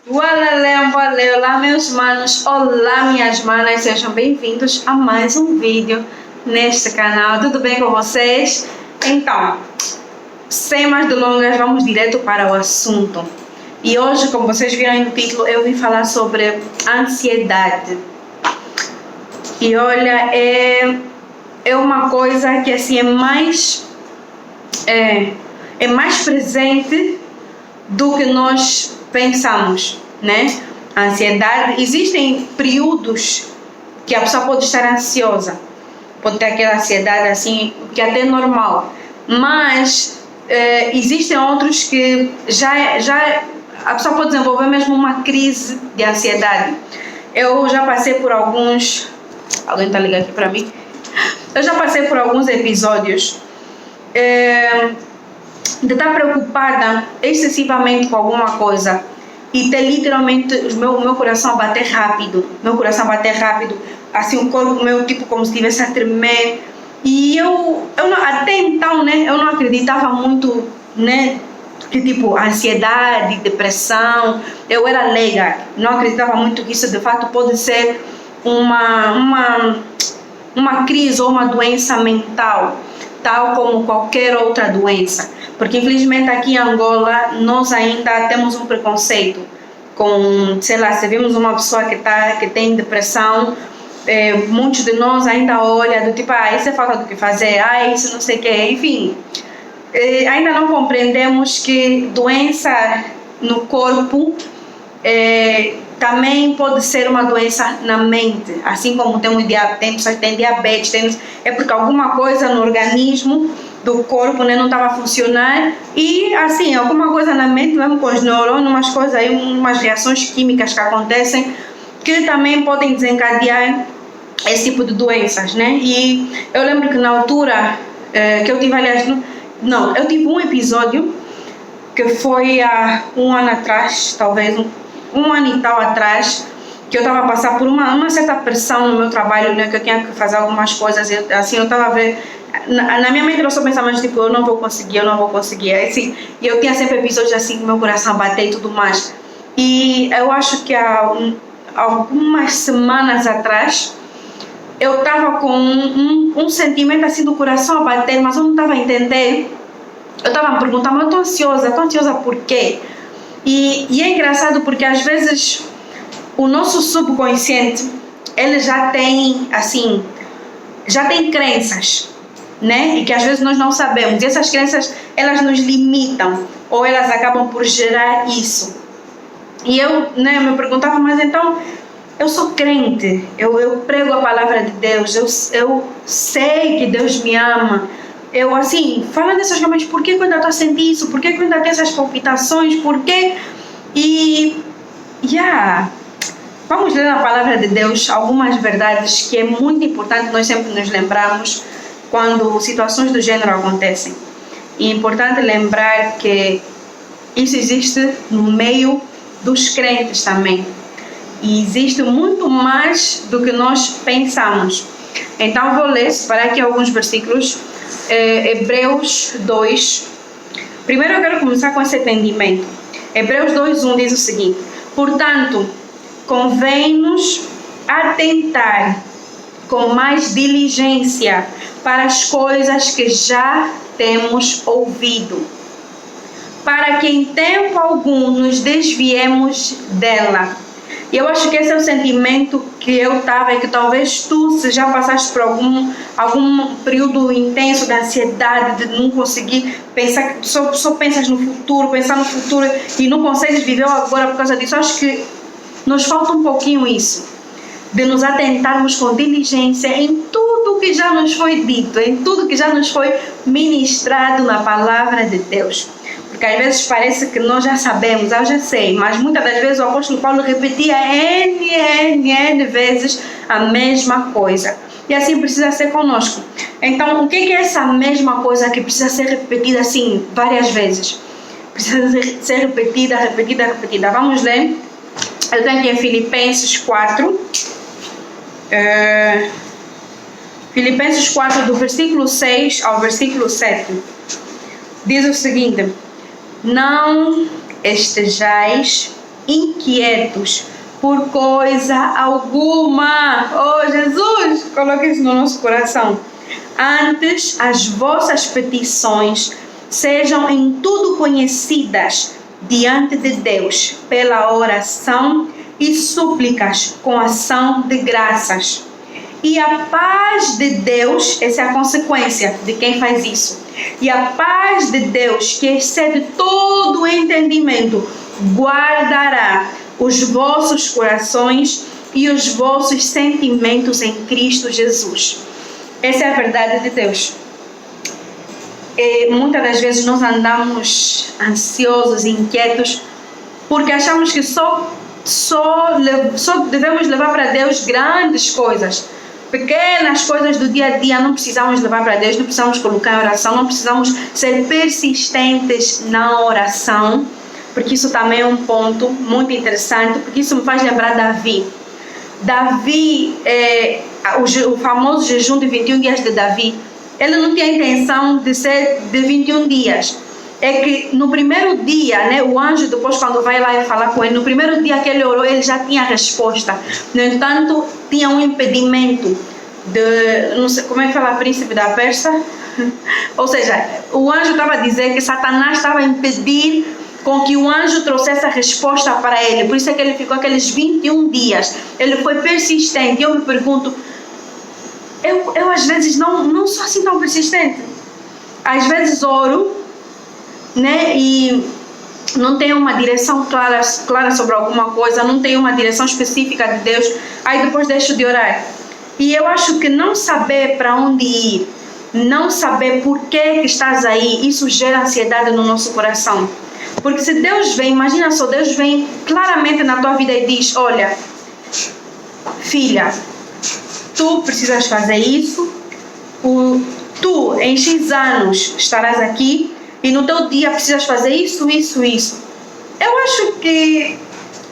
Olá meus manos, olá minhas manas, sejam bem-vindos a mais um vídeo neste canal. Tudo bem com vocês? Então, sem mais delongas, vamos direto para o assunto. E hoje, como vocês viram no título, eu vim falar sobre ansiedade. E olha, é uma coisa que assim é mais presente do que nós pensamos, né? A ansiedade, existem períodos que a pessoa pode estar ansiosa, pode ter aquela ansiedade assim, que é até normal, mas existem outros que já a pessoa pode desenvolver mesmo uma crise de ansiedade. Eu já passei por alguns, alguém está ligando aqui para mim? Eu já passei por alguns episódios de estar preocupada excessivamente com alguma coisa e ter literalmente o meu coração a bater rápido, assim o corpo meu tipo como se estivesse a tremer, e eu não, até então, né, eu não acreditava muito, né, que tipo ansiedade, depressão, eu era leiga, não acreditava muito que isso de fato pode ser uma crise ou uma doença mental, tal como qualquer outra doença. Porque infelizmente aqui em Angola nós ainda temos um preconceito com, sei lá, se vimos uma pessoa que tem depressão, muitos de nós ainda olham do tipo, isso é falta do que fazer, isso não sei o que, enfim. Ainda não compreendemos que doença no corpo também pode ser uma doença na mente, assim como tem pessoas que têm diabetes, é porque alguma coisa no organismo do corpo, né, não estava a funcionar, e assim, alguma coisa na mente, mesmo com os neurônios, umas coisas aí, umas reações químicas que acontecem, que também podem desencadear esse tipo de doenças, né? E eu lembro que na altura que eu tive, aliás, eu tive um episódio que foi há um ano atrás, talvez um ano e tal atrás, que eu estava a passar por uma certa pressão no meu trabalho, né, que eu tinha que fazer algumas coisas, assim, eu estava a ver, na minha mente eu só pensava, mas tipo, eu não vou conseguir, assim, e eu tinha sempre episódios assim, que meu coração bater e tudo mais, e eu acho que há algumas semanas atrás, eu estava com um sentimento assim do coração a bater, mas eu não estava a entender, eu estava a me perguntar, mas eu estou ansiosa por quê? E é engraçado porque às vezes o nosso subconsciente, ele já tem crenças, né? E que às vezes nós não sabemos. E essas crenças, elas nos limitam, ou elas acabam por gerar isso. E eu, né, me perguntava, mas então, eu sou crente, eu prego a palavra de Deus, eu sei que Deus me ama. Eu, assim, falando dessas coisas, mas por que eu ainda estou a sentir isso? Por que eu ainda tenho essas palpitações? Por quê? Vamos ler na palavra de Deus algumas verdades que é muito importante nós sempre nos lembrarmos quando situações do gênero acontecem. E é importante lembrar que isso existe no meio dos crentes também. E existe muito mais do que nós pensamos. Então vou ler, separar aqui alguns versículos. Hebreus 2. Primeiro eu quero começar com esse entendimento. Hebreus 2:1 diz o seguinte: portanto, convém-nos atentar com mais diligência para as coisas que já temos ouvido, para que em tempo algum nos desviemos dela. E eu acho que esse é o sentimento que eu estava e que talvez tu, se já passaste por algum período intenso de ansiedade, de não conseguir pensar, só pensas no futuro, pensar no futuro e não consegues viver agora por causa disso. Eu acho que nos falta um pouquinho isso, de nos atentarmos com diligência em tudo que já nos foi dito, em tudo que já nos foi ministrado na palavra de Deus. Porque às vezes parece que nós já sabemos, eu já sei, mas muitas das vezes o apóstolo Paulo repetia N vezes a mesma coisa. E assim precisa ser conosco. Então, o que é essa mesma coisa que precisa ser repetida assim várias vezes? Precisa ser repetida. Vamos ler. Eu tenho aqui em Filipenses 4. Filipenses 4, do versículo 6 ao versículo 7. Diz o seguinte: não estejais inquietos por coisa alguma. Oh, Jesus, coloque isso no nosso coração. Antes, as vossas petições sejam em tudo conhecidas diante de Deus, pela oração e súplicas com ação de graças. E a paz de Deus, essa é a consequência de quem faz isso. E a paz de Deus, que excede todo o entendimento, guardará os vossos corações e os vossos sentimentos em Cristo Jesus. Essa é a verdade de Deus. E muitas das vezes nós andamos ansiosos e inquietos porque achamos que só devemos levar para Deus grandes coisas. Pequenas coisas do dia a dia não precisamos levar para Deus, não precisamos colocar em oração, não precisamos ser persistentes na oração, porque isso também é um ponto muito interessante, porque isso me faz lembrar Davi. Davi, o famoso jejum de 21 dias de Davi, ele não tinha intenção de ser de 21 dias. É que no primeiro dia, né, o anjo depois quando vai lá e falar com ele, no primeiro dia que ele orou, ele já tinha a resposta. No entanto, tinha um impedimento de, não sei como é que fala, príncipe da Pérsia. Ou seja, o anjo estava a dizer que Satanás estava a impedir com que o anjo trouxesse a resposta para ele. Por isso é que ele ficou aqueles 21 dias. Ele foi persistente. Eu me pergunto, eu às vezes não sou assim tão persistente. Às vezes oro, né, e não tenho uma direção clara sobre alguma coisa, não tenho uma direção específica de Deus, aí depois deixo de orar. E eu acho que não saber para onde ir, não saber por que estás aí, isso gera ansiedade no nosso coração. Porque se Deus vem, imagina só, Deus vem claramente na tua vida e diz, olha, filha, tu precisas fazer isso, tu em X anos estarás aqui, e no teu dia precisas fazer isso. Eu acho que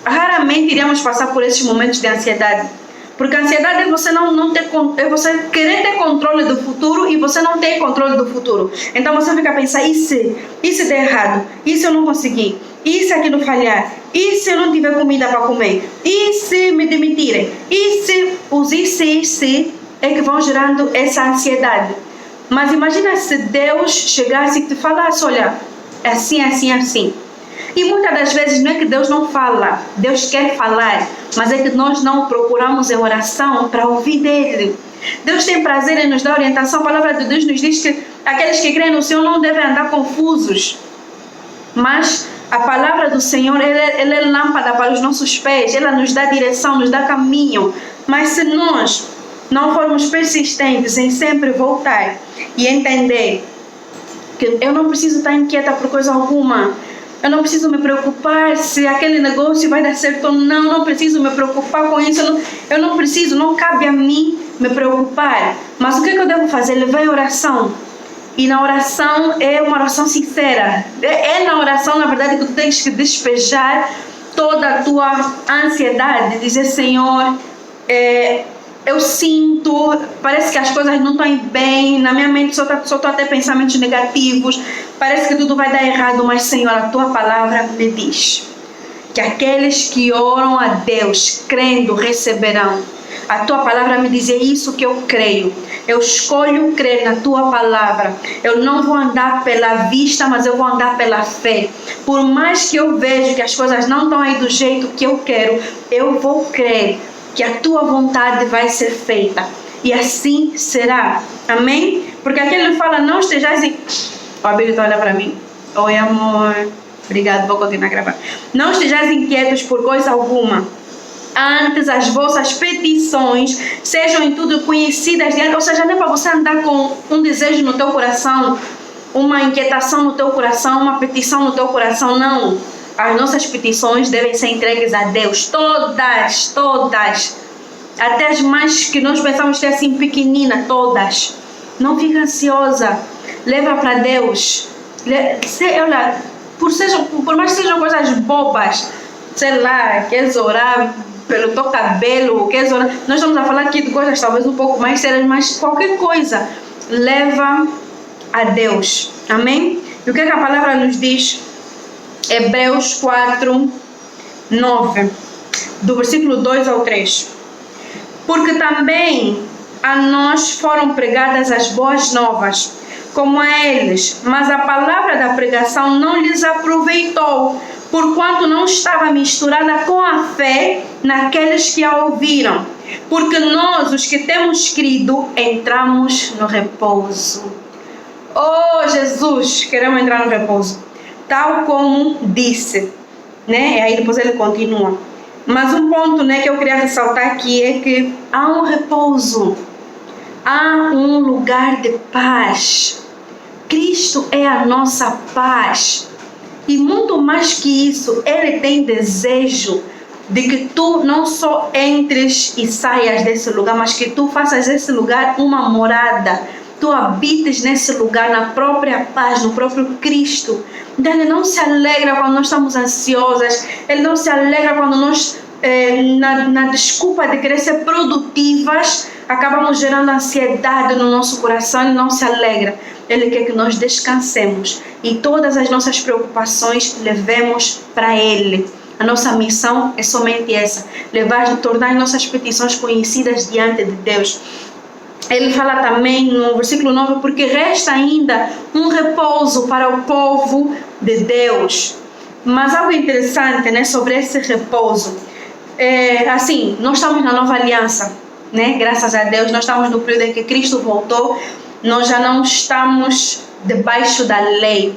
raramente iremos passar por esses momentos de ansiedade. Porque a ansiedade é você é você querer ter controle do futuro e você não ter controle do futuro. Então você fica a pensar, e se der errado? E se eu não conseguir? E se aquilo falhar? E se eu não tiver comida para comer? E se me demitirem? E se os se é que vão gerando essa ansiedade. Mas imagina se Deus chegasse e te falasse, olha, é assim, assim, assim. E muitas das vezes não é que Deus não fala, Deus quer falar, mas é que nós não procuramos em oração para ouvir dele. Deus tem prazer em nos dar orientação. A palavra de Deus nos diz que aqueles que creem no Senhor não devem andar confusos. Mas a palavra do Senhor, ela é lâmpada para os nossos pés, ela nos dá direção, nos dá caminho. Mas se nós não formos persistentes em sempre voltar e entender que eu não preciso estar inquieta por coisa alguma, eu não preciso me preocupar se aquele negócio vai dar certo ou não, não preciso me preocupar com isso, eu não preciso, não cabe a mim me preocupar. Mas o que eu devo fazer? Levar em oração. E na oração é uma oração sincera. É na oração, na verdade, que tu tens que despejar toda a tua ansiedade, dizer, Senhor, eu sinto, parece que as coisas não estão bem, na minha mente só estou a ter pensamentos negativos, parece que tudo vai dar errado, mas Senhor, a tua palavra me diz que aqueles que oram a Deus, crendo, receberão. A tua palavra me diz, é isso que eu creio. Eu escolho crer na tua palavra. Eu não vou andar pela vista, mas eu vou andar pela fé. Por mais que eu veja que as coisas não estão aí do jeito que eu quero, eu vou crer que a tua vontade vai ser feita. E assim será. Amém? Porque aqui ele fala, não estejais em... O Abílio está olhando para mim. Oi, amor. Obrigado, vou continuar gravando. Não estejais inquietos por coisa alguma. Antes as vossas petições sejam em tudo conhecidas diante. Ou seja, não é para você andar com um desejo no teu coração, uma inquietação no teu coração, uma petição no teu coração. Não. As nossas petições devem ser entregues a Deus. Todas. Até as mais que nós pensamos ter assim pequenina, todas. Não fica ansiosa. Leva para Deus. Olha, por mais que sejam coisas bobas, sei lá, queres orar pelo teu cabelo, queres orar... Nós estamos a falar aqui de coisas talvez um pouco mais sérias, mas qualquer coisa, leva a Deus. Amém? E o que a palavra nos diz? Hebreus 4, 9, do versículo 2 ao 3. Porque também a nós foram pregadas as boas novas, como a eles, mas a palavra da pregação não lhes aproveitou, porquanto não estava misturada com a fé naqueles que a ouviram. Porque nós, os que temos crido, entramos no repouso. Oh, Jesus, queremos entrar no repouso. Tal como disse, né? E aí depois ele continua. Mas um ponto, né, que eu queria ressaltar aqui é que há um repouso. Há um lugar de paz. Cristo é a nossa paz. E muito mais que isso, Ele tem desejo de que tu não só entres e saias desse lugar, mas que tu faças desse lugar uma morada. Tu habites nesse lugar, na própria paz, no próprio Cristo. Então Ele não se alegra quando nós estamos ansiosas. Ele não se alegra quando nós, na desculpa de querer ser produtivas, acabamos gerando ansiedade no nosso coração. Ele não se alegra. Ele quer que nós descansemos e todas as nossas preocupações levemos para Ele. A nossa missão é somente essa, tornar nossas petições conhecidas diante de Deus. Ele fala também no versículo 9, porque resta ainda um repouso para o povo de Deus. Mas algo interessante, né, sobre esse repouso, assim, nós estamos na nova aliança, né? Graças a Deus, nós estamos no período em que Cristo voltou. Nós já não estamos debaixo da lei.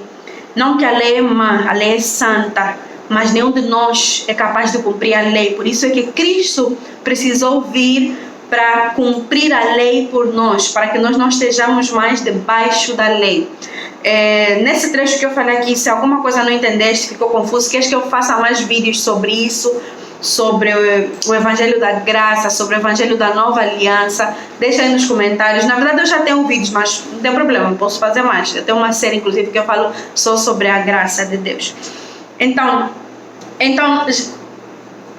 Não que a lei é má, a lei é santa, mas nenhum de nós é capaz de cumprir a lei. Por isso é que Cristo precisou vir para cumprir a lei por nós, para que nós não estejamos mais debaixo da lei. Nesse trecho que eu falei aqui, se alguma coisa não entendeste, ficou confuso, queres que eu faça mais vídeos sobre isso, sobre o Evangelho da Graça, sobre o Evangelho da Nova Aliança, deixa aí nos comentários. Na verdade eu já tenho vídeos, mas não tem problema, eu posso fazer mais. Eu tenho uma série inclusive que eu falo só sobre a graça de Deus. Então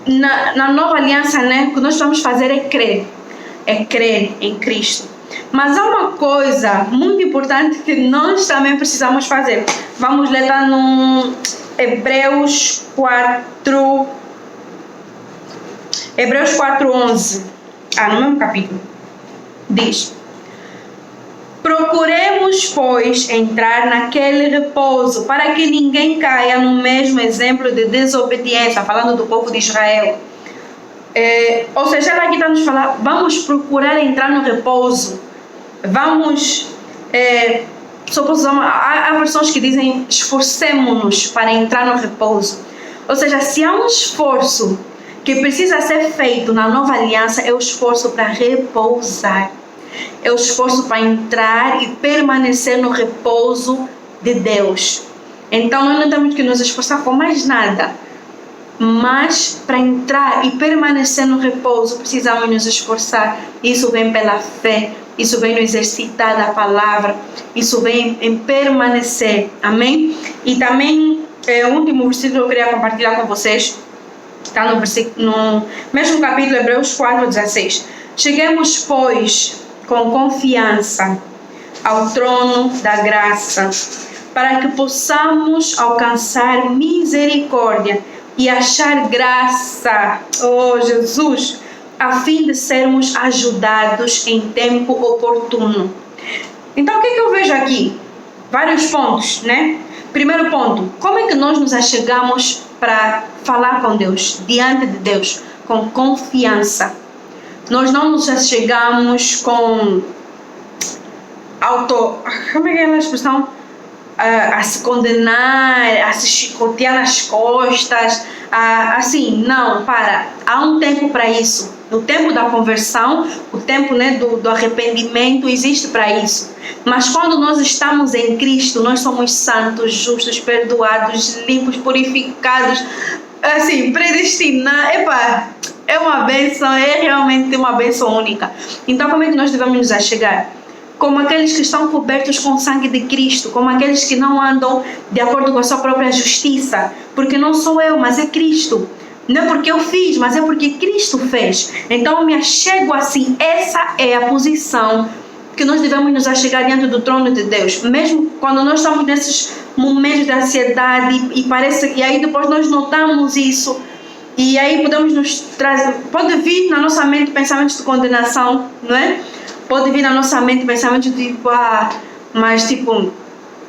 na Nova Aliança, né, o que nós vamos fazer é crer em Cristo. Mas há uma coisa muito importante que nós também precisamos fazer. Vamos ler lá no Hebreus 4:11, no mesmo capítulo, diz: procuremos, pois, entrar naquele repouso, para que ninguém caia no mesmo exemplo de desobediência, falando do povo de Israel. Ou seja, ela aqui está nos falando, vamos procurar entrar no repouso, vamos, há versões que dizem, esforcemo-nos para entrar no repouso. Ou seja, se há um esforço que precisa ser feito na nova aliança, é o esforço para repousar. É o esforço para entrar e permanecer no repouso de Deus. Então nós não temos que nos esforçar com mais nada. Mas para entrar e permanecer no repouso, precisamos nos esforçar. Isso vem pela fé. Isso vem no exercitar da palavra. Isso vem em permanecer. Amém? E também, o último versículo que eu queria compartilhar com vocês está no mesmo capítulo, Hebreus 4:16. Cheguemos, pois, com confiança ao trono da graça, para que possamos alcançar misericórdia e achar graça, oh Jesus, a fim de sermos ajudados em tempo oportuno. Então, o que eu vejo aqui? Vários pontos, né? Primeiro ponto, como é que nós nos achegamos para falar com Deus, diante de Deus, com confiança? Nós não nos achegamos com como é que é a expressão? A se condenar, a se chicotear nas costas, assim, não, há um tempo para isso. O tempo da conversão, o tempo, né, do arrependimento existe para isso. Mas quando nós estamos em Cristo, nós somos santos, justos, perdoados, limpos, purificados, assim, predestinados. É uma bênção, é realmente uma bênção única. Então, como é que nós devemos nos achegar? Como aqueles que estão cobertos com o sangue de Cristo, como aqueles que não andam de acordo com a sua própria justiça, porque não sou eu, mas é Cristo. Não é porque eu fiz, mas é porque Cristo fez. Então eu me achego assim. Essa é a posição que nós devemos nos achegar diante do trono de Deus. Mesmo quando nós estamos nesses momentos de ansiedade e aí depois nós notamos isso. E aí podemos nos trazer, pode vir na nossa mente pensamentos de condenação, não é? Pode vir na nossa mente pensamentos de tipo, mas tipo,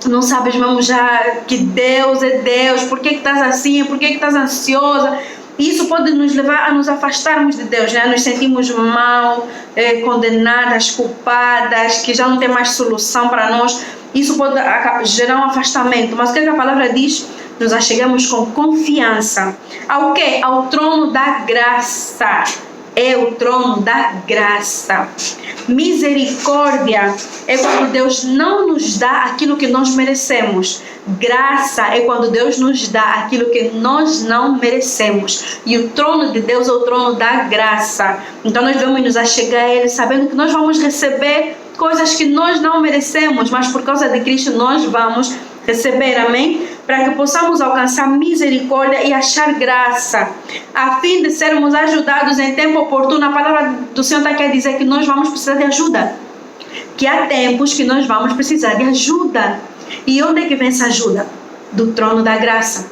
não sabes mesmo já que Deus é Deus, por que estás assim, por que estás ansiosa? Isso pode nos levar a nos afastarmos de Deus, né? A nos sentirmos mal, condenadas, culpadas, que já não tem mais solução para nós. Isso pode gerar um afastamento, mas o que a palavra diz? Nos achegamos com confiança. Ao quê? Ao trono da graça. É o trono da graça. Misericórdia é quando Deus não nos dá aquilo que nós merecemos. Graça é quando Deus nos dá aquilo que nós não merecemos. E o trono de Deus é o trono da graça. Então nós devemos nos achegar a Ele sabendo que nós vamos receber coisas que nós não merecemos, mas por causa de Cristo nós vamos receber, amém? Para que possamos alcançar misericórdia e achar graça, a fim de sermos ajudados em tempo oportuno. A palavra do Senhor está quer dizer que nós vamos precisar de ajuda, que há tempos que nós vamos precisar de ajuda. E onde é que vem essa ajuda? Do trono da graça.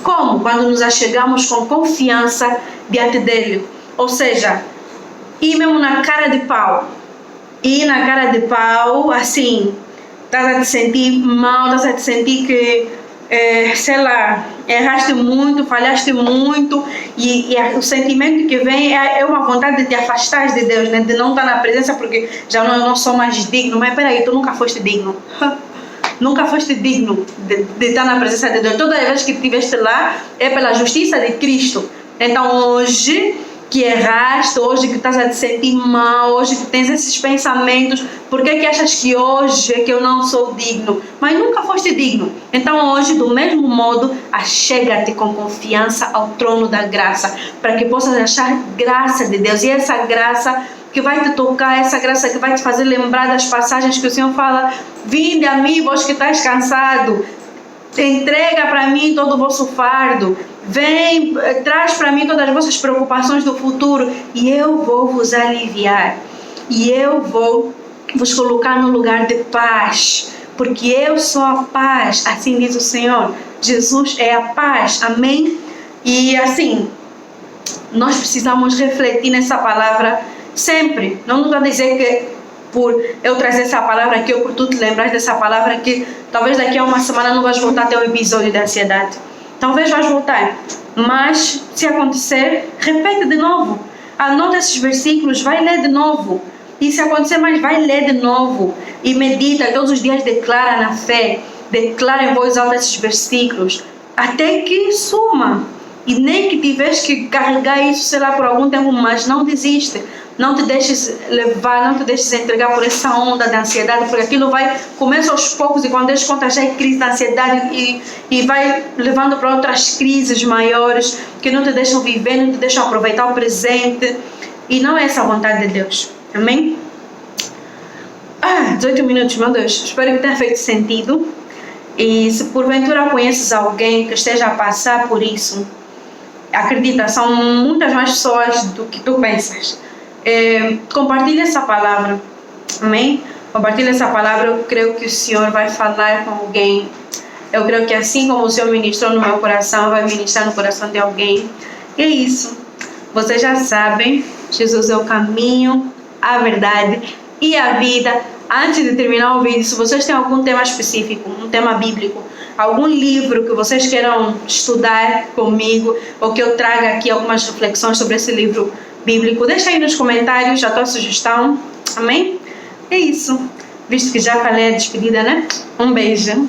Como? Quando nos achegamos com confiança diante dele. Ou seja, ir mesmo na cara de pau. Ir na cara de pau, assim, estás a te sentir mal, estás a te sentir que, sei lá, erraste muito, falhaste muito, e o sentimento que vem é uma vontade de te afastar de Deus, né? De não estar na presença porque já não sou mais digno. Mas peraí, tu nunca foste digno. Nunca foste digno de estar na presença de Deus. Toda vez que estiveste lá é pela justiça de Cristo. Então hoje que erraste, hoje que estás a te sentir mal, hoje que tens esses pensamentos, por que achas que hoje é que eu não sou digno? Mas nunca foste digno. Então hoje, do mesmo modo, achega-te com confiança ao trono da graça, para que possas achar graça de Deus. E essa graça que vai te tocar, essa graça que vai te fazer lembrar das passagens que o Senhor fala: vinde a mim, vós que estáis cansado, entrega para mim todo o vosso fardo, vem, traz para mim todas as vossas preocupações do futuro e eu vou vos aliviar, e eu vou vos colocar no lugar de paz, porque eu sou a paz, assim diz o Senhor. Jesus é a paz, amém? E assim, nós precisamos refletir nessa palavra sempre. Não estou a dizer que por eu trazer essa palavra aqui, ou por tu te lembrar dessa palavra aqui, talvez daqui a uma semana não vais voltar a ter um episódio de ansiedade. Talvez vais voltar, mas se acontecer, repete de novo. Anota esses versículos, vai ler de novo. E se acontecer mais, vai ler de novo. E medita, todos os dias declara na fé, declara em voz alta esses versículos, até que suma. E nem que tiveres que carregar isso, sei lá, por algum tempo, mas não desiste. Não te deixes levar, não te deixes entregar por essa onda de ansiedade, porque aquilo vai, começa aos poucos e quando eles contam já é crise de ansiedade e vai levando para outras crises maiores que não te deixam viver, não te deixam aproveitar o presente. E não é essa a vontade de Deus. Amém? 18 minutos, meu Deus. Espero que tenha feito sentido. E se porventura conheces alguém que esteja a passar por isso, acredita, são muitas mais pessoas do que tu pensas. Compartilhe essa palavra, amém? Compartilhe essa palavra. Eu creio que o Senhor vai falar com alguém. Eu creio que assim como o Senhor ministrou no meu coração, vai ministrar no coração de alguém. E é isso. Vocês já sabem, Jesus é o caminho, a verdade e a vida. Antes de terminar o vídeo, se vocês têm algum tema específico, um tema bíblico, algum livro que vocês queiram estudar comigo, ou que eu traga aqui algumas reflexões sobre esse livro bíblico, deixa aí nos comentários a tua sugestão, amém? É isso, visto que já falei a despedida, né? Um beijo.